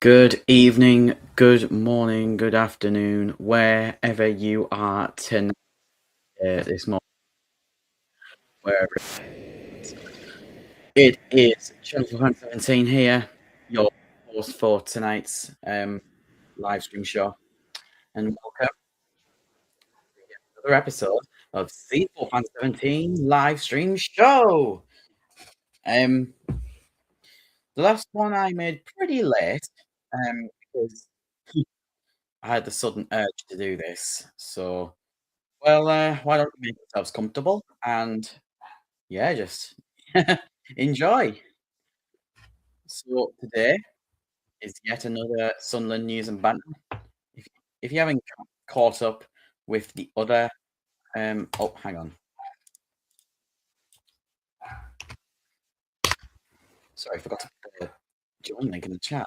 Good evening, good morning, good afternoon, wherever you are tonight, this morning, wherever it is. C4FAN17 here, your host for tonight's live stream show, and welcome to another episode of C4FAN17 live stream show. Um, the last one I made pretty late, because I had the sudden urge to do this, so. Well, why don't we make ourselves comfortable and yeah, just enjoy. So today is yet another Sunderland news and banter. If if you haven't caught up with the other, oh, hang on, sorry, I forgot to put the join link in the chat.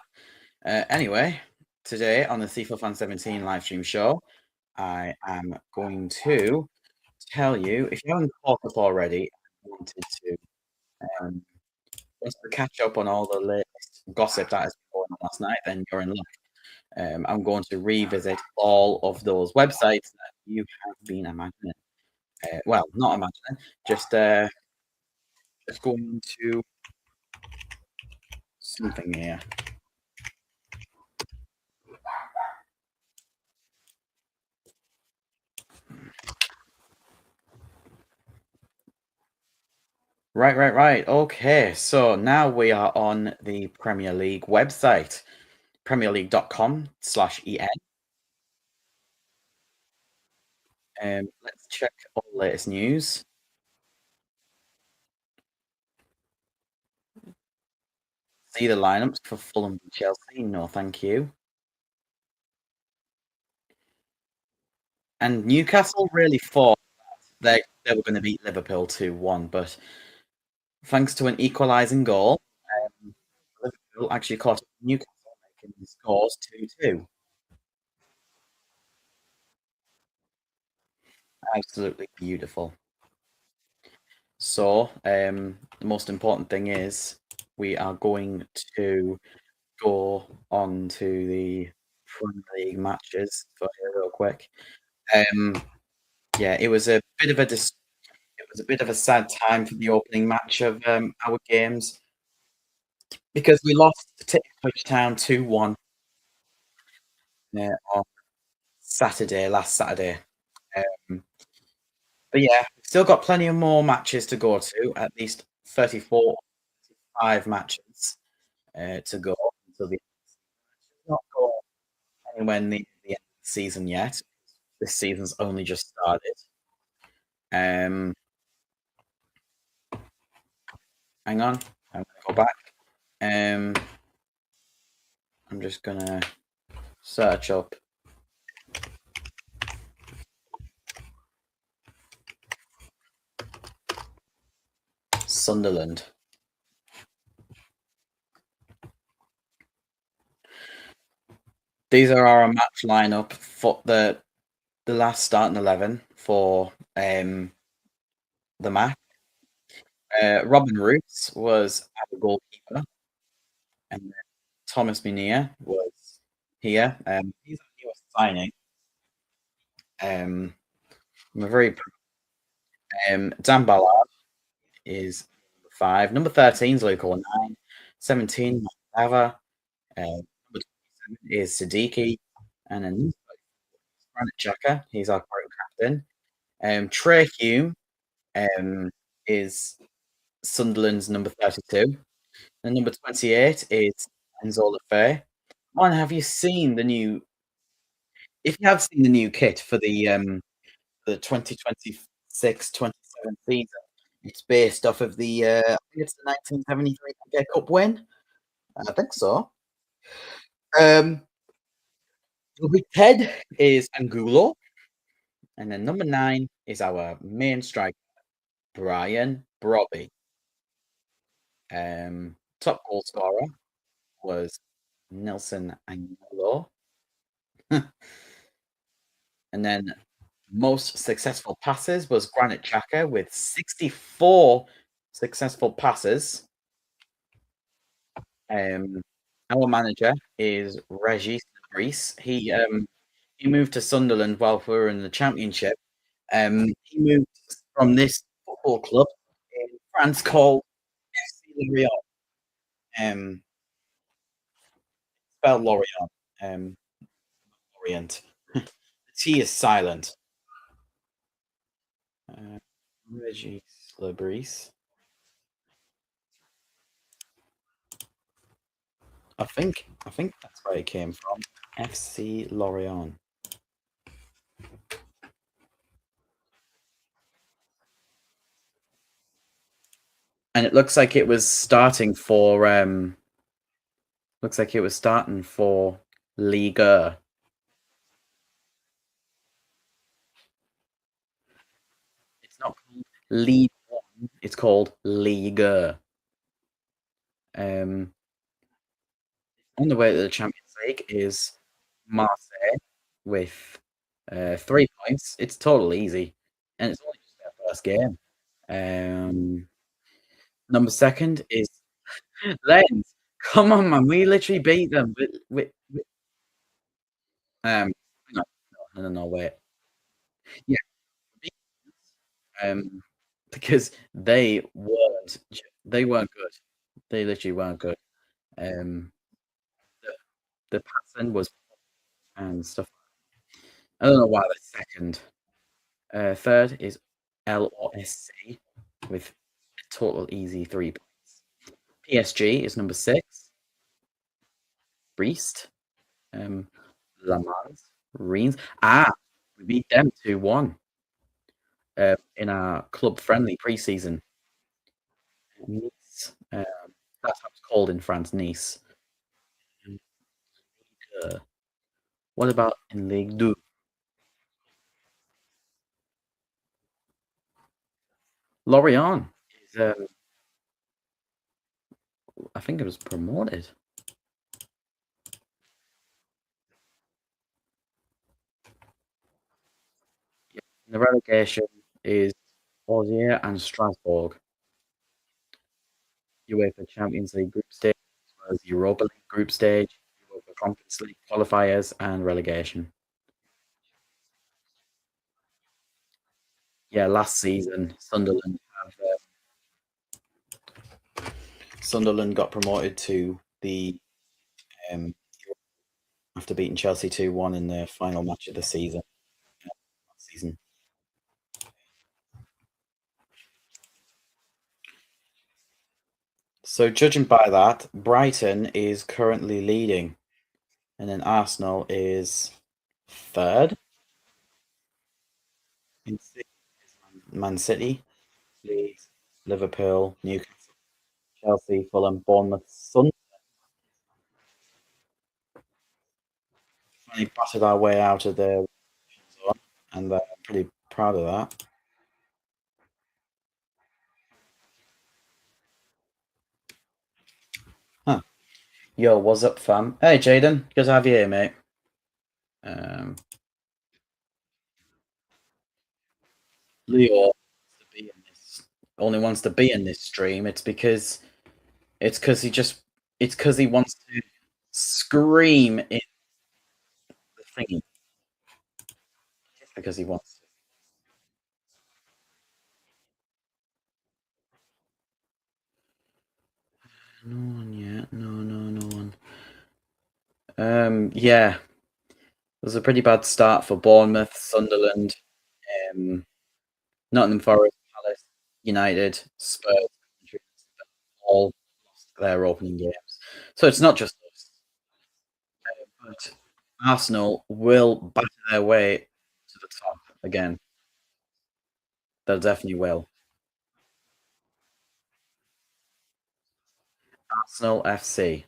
Anyway, today on the C4FAN17 live stream show, I am going to tell you if you haven't caught up already, I wanted to. Um, Just to catch up on all the latest gossip that has been going on last night, then you're in luck. I'm going to revisit all of those websites that you have been imagining. Well, not imagining, just going to something here. Right. Okay, so now we are on the Premier League website, premierleague.com/en. Let's check all the latest news. See the lineups for Fulham and Chelsea. No, thank you. And Newcastle really thought they were going to beat Liverpool 2-1, but thanks to an equalising goal, Liverpool actually caught Newcastle making the scores 2-2. Absolutely beautiful. So, the most important thing is we are going to go on to the Premier League matches for here real quick. Yeah, it was a bit of a sad time for the opening match of our games because we lost to Ipswich Town 2-1 on last Saturday. Um, but yeah, we've still got plenty of more matches to go to, at least 34, 35 matches to go until the not go anywhere near the end of the season yet. This season's only just started. Um, hang on, I'm gonna go back. I'm just gonna search up Sunderland. These are our match lineup for the last starting 11 for the match. Robin Roots was our goalkeeper, and then Thomas Munier was here. He's our newest signing. We're very Dan Ballard is number 5. Number 13 is Luke O'Nine. 17, Mava. Number 27 is Siddiqui. And then Granit Xhaka, he's our current captain. Trey Hume is Sunderland's number 32. And number 28 is Enzo Lefebvre. Man, have you seen the new if you have seen the new kit for the 2026-27 season, it's based off of I think it's the 1973 FA Cup win. I think so. Number 10 is Angulo, and then number 9 is our main striker, Brian Brobby. Top goal scorer was Nelson Angulo. And then most successful passes was Granit Xhaka with 64 successful passes. Our manager is Regis Greece. He moved to Sunderland while we were in the Championship. He moved from this football club in France called FC Lorient. Um, spelled Lorient. Um, Orient. The T is silent. Uh, Regis Lebris. I think that's where it came from. FC Lorient. And it looks like it was starting for Liga. It's not called League One, it's called Liga. Um on the way to the Champions League is Marseille with 3 points. It's totally easy. And it's only just their first game. Um Number second is Lens. Come on, man. We literally beat them with hang on. No, wait. Yeah, we beat because they weren't good. They literally weren't good. Um, the the passing was and stuff. I don't know why they're second. Third is LOSC with a total easy 3 points. PSG is number six. Brest, um, Le Mans, Reims. We beat them 2-1 in our club friendly preseason. Nice. That's how it's called in France, Nice. Uh, what about in Ligue 2? Lorient is, I think it was promoted. Yeah. The relegation is Auxerre and Strasbourg. UEFA Champions League group stage, as well as Europa League group stage, UEFA Conference League qualifiers, and relegation. Yeah, last season Sunderland got promoted to the um, after beating Chelsea 2-1 in the final match of the season. Last season. So judging by that, Brighton is currently leading, and then Arsenal is third. In sixth is Man City, Leeds, Liverpool, Newcastle, Chelsea, Fulham, Bournemouth, Sun. Finally battered our way out of the zone, and I'm pretty proud of that. Huh. Yo, what's up, fam? Hey, Jaden. Good to have you here, mate. Um, Leo only wants to be in this stream. It's because he just it's because he wants to scream in the thingy. Just because he wants to. No one yet. No one. Yeah. It was a pretty bad start for Bournemouth, Sunderland, um, Nottingham Forest, Palace, United, Spurs, all lost their opening games. So it's not just us. But Arsenal will batter their way to the top again. They definitely will. Arsenal FC.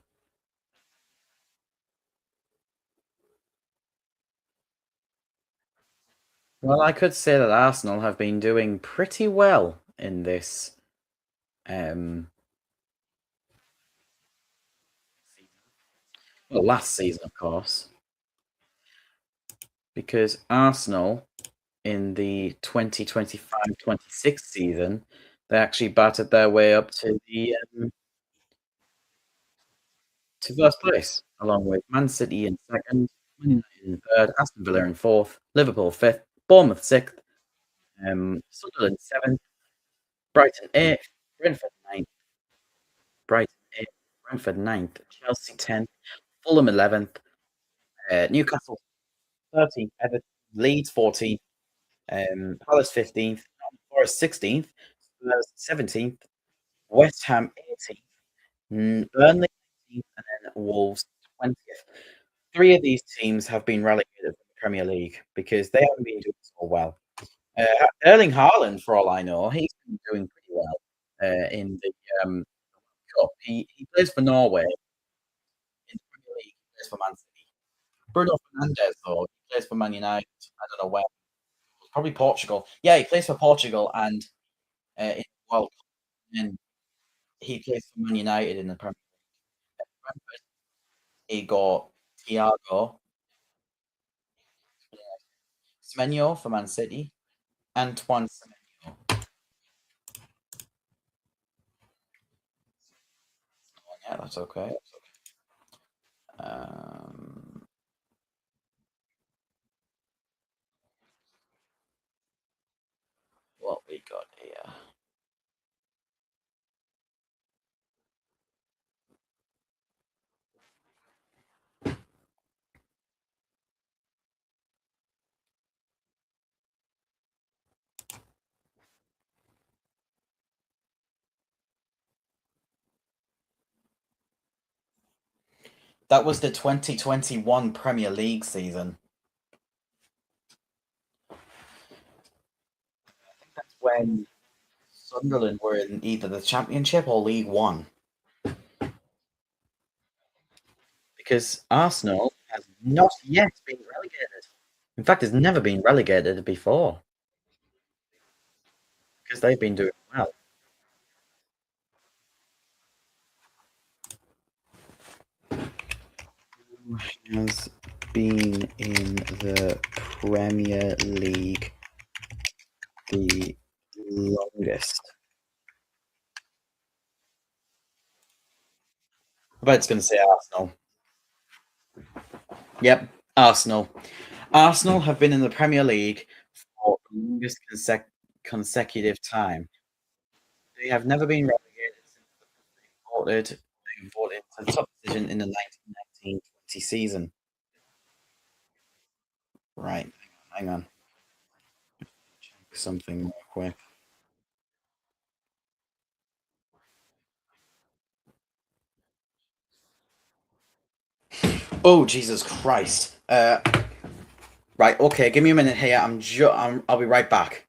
Well, I could say that Arsenal have been doing pretty well in this um well, last season, of course, because Arsenal in the 2025-26 season, they actually battered their way up to first place, along with Man City in second, Man United in third, Aston Villa in fourth, Liverpool fifth, Bournemouth sixth, Sunderland seventh, Brighton eighth, Brentford ninth, Brighton eighth, Brentford ninth, Chelsea 10th, Fulham 11th, Newcastle 13th, Everton, Leeds 14th, Palace 15th, Forest 16th, Spurs 17th, West Ham 18th, Burnley 19th, and then Wolves 20th. Three of these teams have been relegated from the Premier League because they haven't been doing so well. Erling Haaland, for all I know, he's been doing pretty well in the cup. He plays for Norway in the Premier League. He plays for Man City. Bruno Fernandes, though, he plays for Man United. I don't know where. Probably Portugal. Yeah, he plays for Portugal and in the World Cup. And he plays for Man United in the Premier League. He got Thiago Semenyo for Man City. Antoine Semenyo. Yeah, that's okay. That's okay. What we got here? That was the 2021 Premier League season. I think that's when Sunderland were in either the Championship or League One. Because Arsenal has not yet been relegated. In fact, it's never been relegated before because they've been doing well. Who has been in the Premier League the longest? I bet it's going to say Arsenal. Yep, Arsenal. Arsenal have been in the Premier League for the longest consecutive time. They have never been relegated since they voted to the top division in the 1919-20 season. Right, hang on. Check something real quick. Oh, Jesus Christ. Right, okay, give me a minute here. I'll be right back.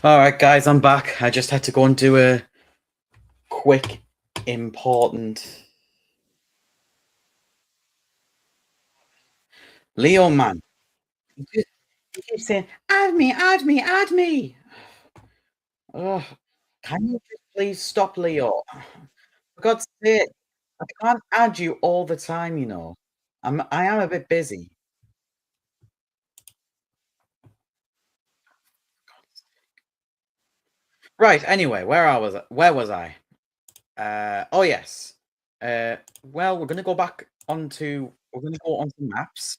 All right, guys, I'm back. I just had to go and do a quick, important Leo man. He keeps saying, "Add me, add me, add me." Oh, can you just please stop, Leo? For God's sake, I can't add you all the time, you know. I am a bit busy. Right. Anyway, where was I? Oh yes. Well, we're gonna go onto maps.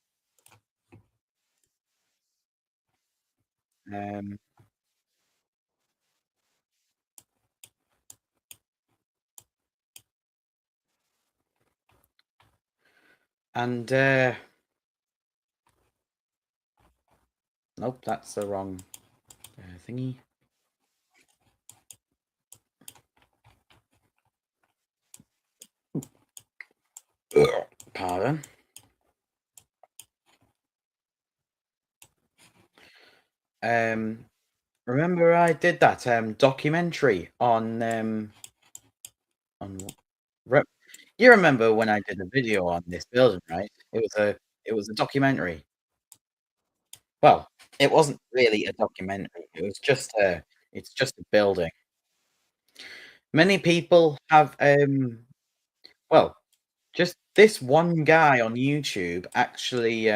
Um, and nope, that's the wrong thingy. Pardon. Um, remember I did that documentary on re you remember when I did a video on this building, right? It was a documentary. Well, it wasn't really a documentary. It's just a building. Many people have well, just this one guy on YouTube actually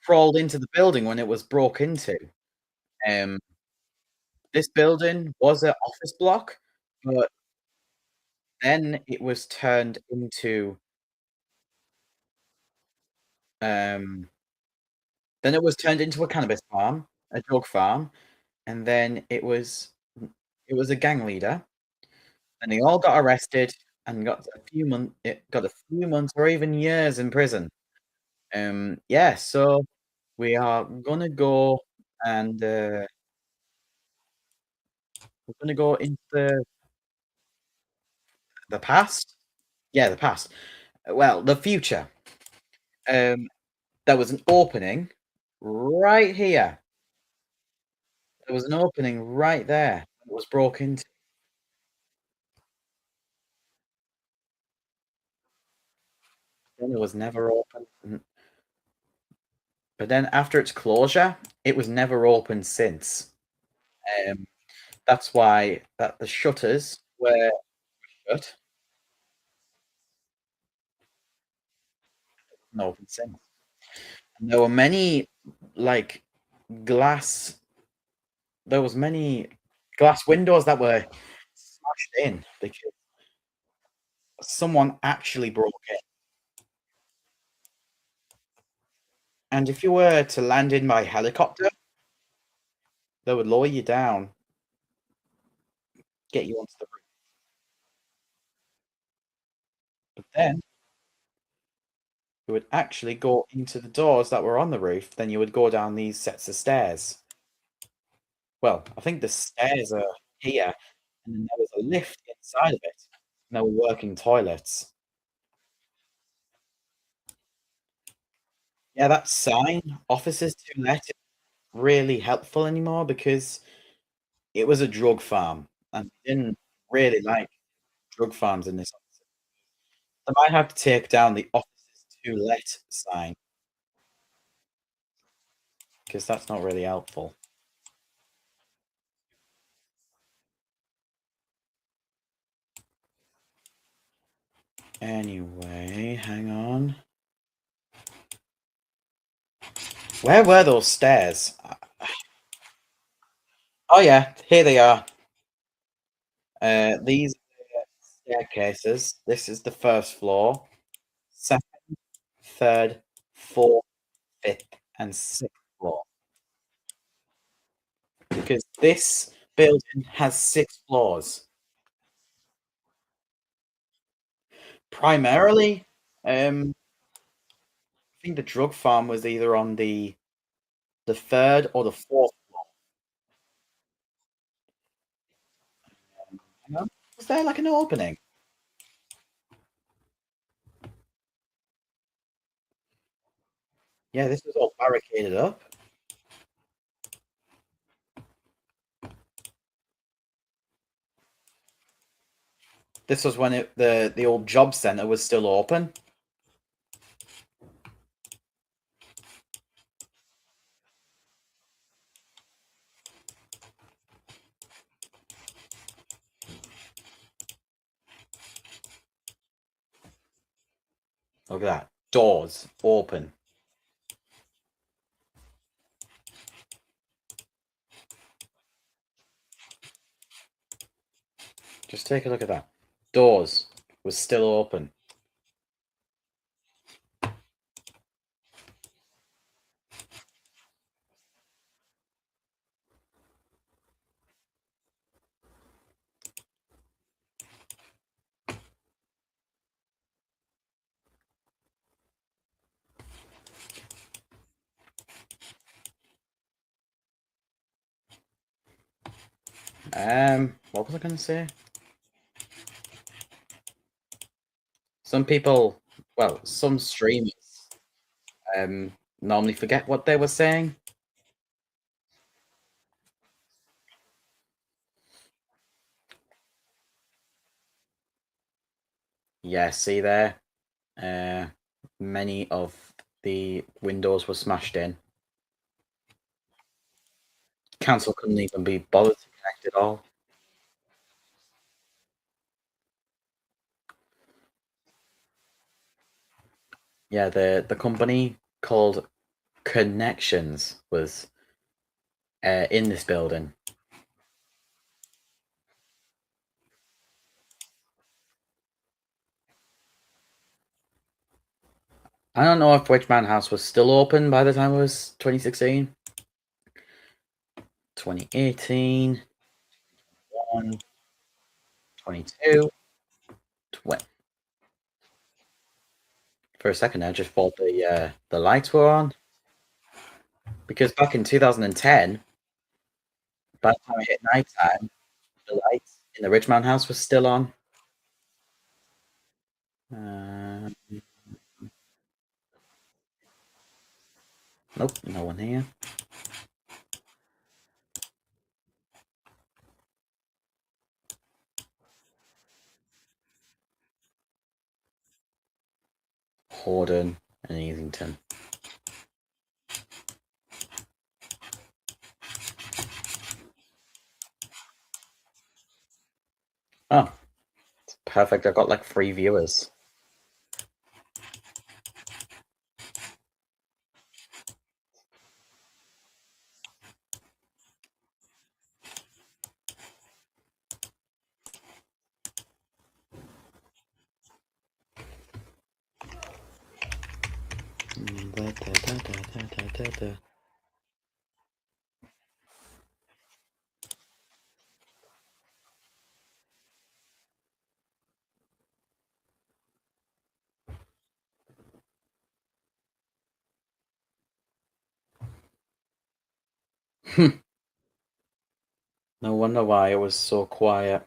crawled into the building when it was broke into. Um, this building was an office block, but then it was turned into, um a cannabis farm, a drug farm, and then it was a gang leader, and they all got arrested and got a few months or even years in prison. Yeah, so we are gonna go and, we're gonna go into the past? Yeah, the past. Well, the future. Um, there was an opening right here. There was an opening right there. It was broke into. Then it was never open. But then after its closure, it was never opened since. Um, that's why that the shutters were shut and opened since. And there were many like glass there was many glass windows that were smashed in because someone actually broke in. And if you were to land in by helicopter, they would lower you down, get you onto the roof. But then you would actually go into the doors that were on the roof, then you would go down these sets of stairs. Well, I think the stairs are here, and then there was a lift inside of it, and there were working toilets. Yeah, that sign, "Officers to Let," isn't really helpful anymore because it was a drug farm, and they didn't really like drug farms in this. They might have to take down the "Officers to Let" sign because that's not really helpful. Anyway, hang on. Where were those stairs? Oh yeah, here they are. These are the staircases. This is the first floor, second, third, fourth, fifth, and sixth floor. Because this building has 6 floors. Primarily, I think the drug farm was either on the 3rd or the 4th floor. Hang on. Was there like an opening? Yeah, this was all barricaded up. This was when the old job centre was still open. Look at that. Doors open. Just take a look at that. Doors was still open. What was I going to say? Some people, well, some streamers, normally forget what they were saying. Yeah, see there. Many of the windows were smashed in. Council couldn't even be bothered to connect it all. Yeah, the company called Connections was in this building. I don't know if Witchman House was still open by the time it was 2016, 2018, 22, 20. For a second, I just thought the lights were on because back in 2010, by the time it hit night time, the lights in the Ridgeman house was still on. Nope, no one here. Horden and Easington. Oh, it's perfect. I've got like 3 viewers. No wonder why it was so quiet.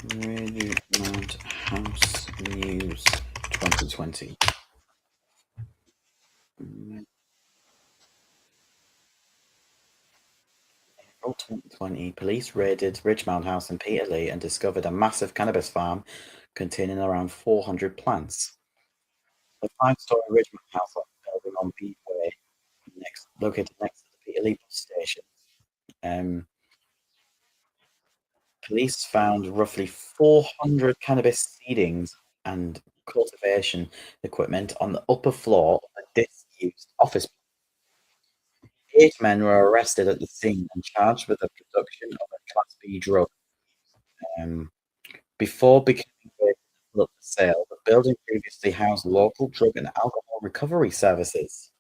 Ridgemont House News 2020. April 2020, police raided Ridgemount House in Peterlee and discovered a massive cannabis farm containing around 400 plants. The 5-story Ridgemount House building on Beadway, located next to the Peterlee bus station. Police found roughly 400 cannabis seedings and cultivation equipment on the upper floor of a disused office. 8 men were arrested at the scene and charged with the production of a Class B drug. Before becoming available for sale, the building previously housed local drug and alcohol recovery services.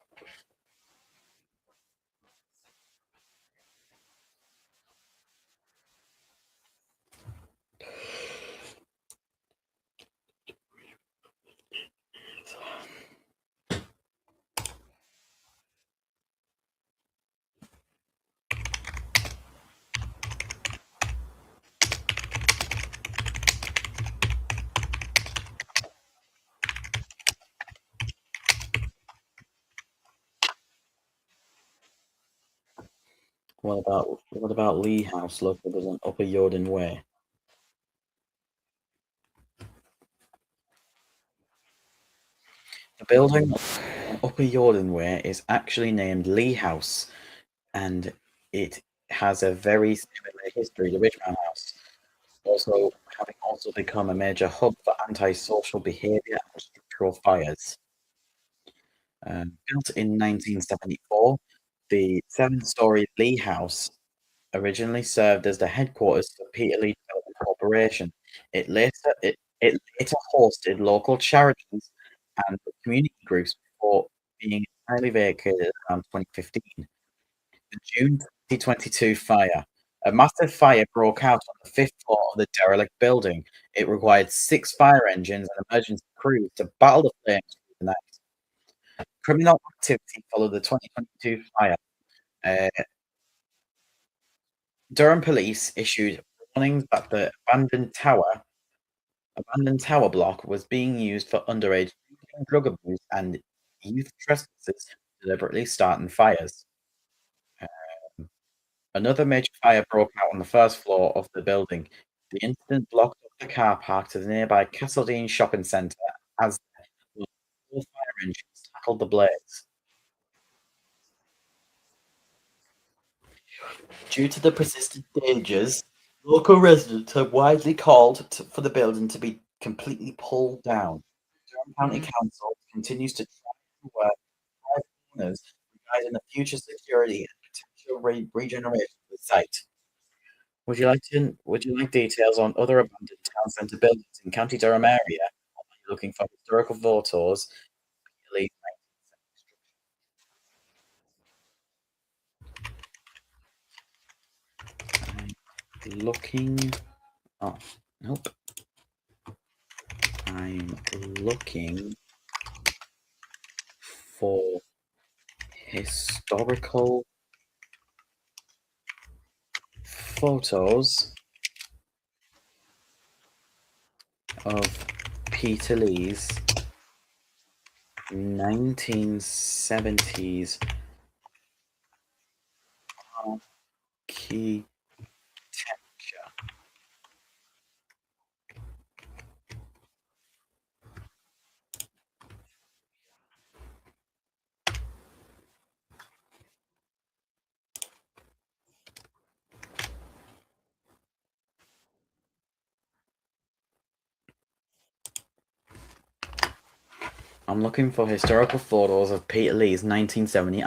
What about Lee House located on Upper Yorden Way? The building on Upper Yorden Way is actually named Lee House, and it has a very similar history to Ridgemont House, having become a major hub for antisocial behaviour and structural fires. Built in 1974, the seven-story Lee House originally served as the headquarters for Peter Lee Development Corporation. It later hosted local charities and community groups before being entirely vacated around 2015. The June 2022 fire. A massive fire broke out on the fifth floor of the derelict building. It required six fire engines and emergency crews to battle the flames through the night. Criminal activity followed the 2022 fire. Uh, Durham police issued warnings that the abandoned tower block was being used for underage drinking and drug abuse and youth trespassers deliberately starting fires. Another major fire broke out on the first floor of the building. The incident blocked off the car park to the nearby Castledene Shopping Centre as the four fire engines tackled the blaze. Due to the persistent dangers, local residents have widely called for the building to be completely pulled down. Durham County Council continues to try to work with private owners regarding the future security and potential regeneration of the site. Would you like details on other abandoned town centre buildings in County Durham area? Or are you looking for historical photos? Really, I'm looking. Oh, nope. I'm looking for historical photos of Peter Lee's 1970s architecture. I'm looking for historical photos of Peter Lee's 1970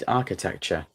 architecture.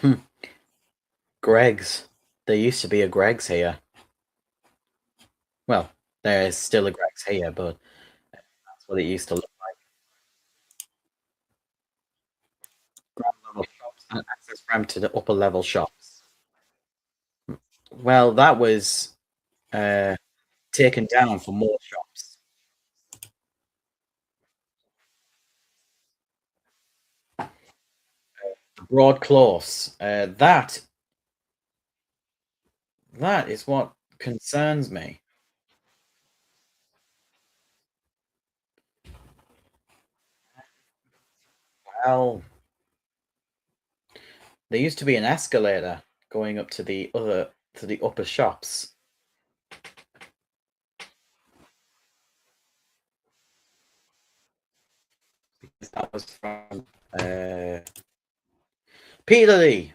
Hmm. Greg's. There used to be a Greg's here. Well, there is still a Greg's here, but that's what it used to look like. Ground level shops and access ramp to the upper level shops. Well, that was uh, taken down for more shops. Broad Close. That is what concerns me. Well, there used to be an escalator going up to the upper shops. That was from Peter Lee.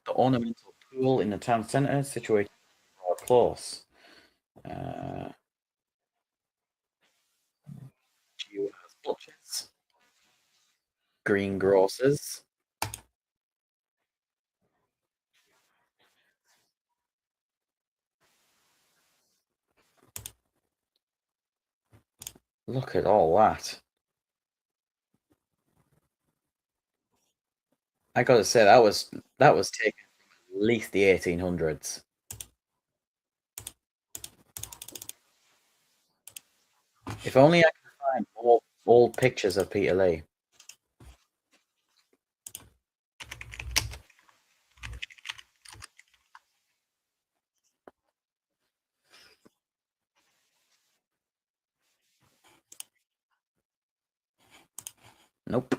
The ornamental pool in the town centre, situated close. Duo has butchers. Greengrocers. Look at all that. I gotta say that was taken from at least the 1800s. If only I could find more old pictures of Peter Lee. Nope.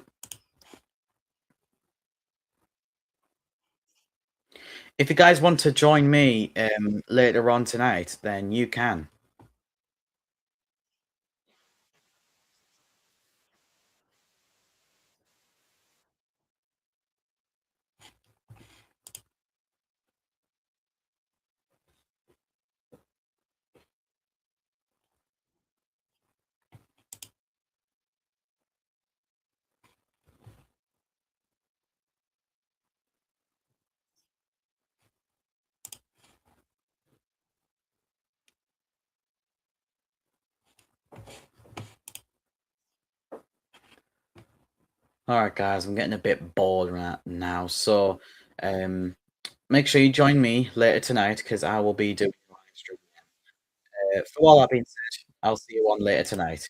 If you guys want to join me later on tonight, then you can. All right, guys, I'm getting a bit bored right now, so um, make sure you join me later tonight because I will be doing a live stream. For all that being said, I'll see you on later tonight.